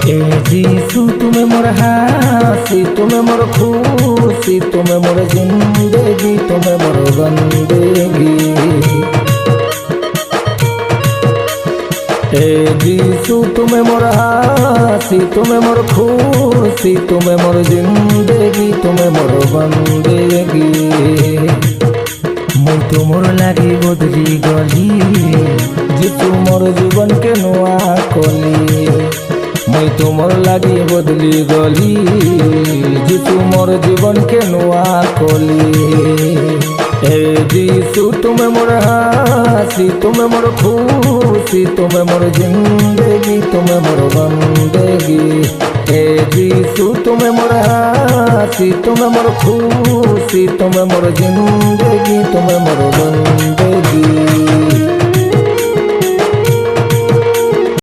ए जीसू तुम्हें मोर हासी, तुम्हें मोर खुशी, तुम्हें मोर जिंदगी, तुम्हें मोर बंदगी। ए जीसू तुम्हें मोर हासी, तुम्हें मोर खुशी, तुम्हें मोर जिंदगी, तुम्हें मोर बंदगी। मुई तो मोर लागी बदली गली, जीसू मोर जीवन के नुआ कली। मुई तो मोर लागी बदली गली, जीसू मोर जीवन के नुआ कली। ए जीसू तुम्हें मोर हासी, तुम्हें मोर खुशी, तुम्हें मोर जिंदगी, तुम्हें मोर बंदगी। ए जीसू तुम्हें मोर हासी, तुम्हें मोर खुशी, तुम्हें मोर जिंदगी, तुम्हें मोर बंदगी।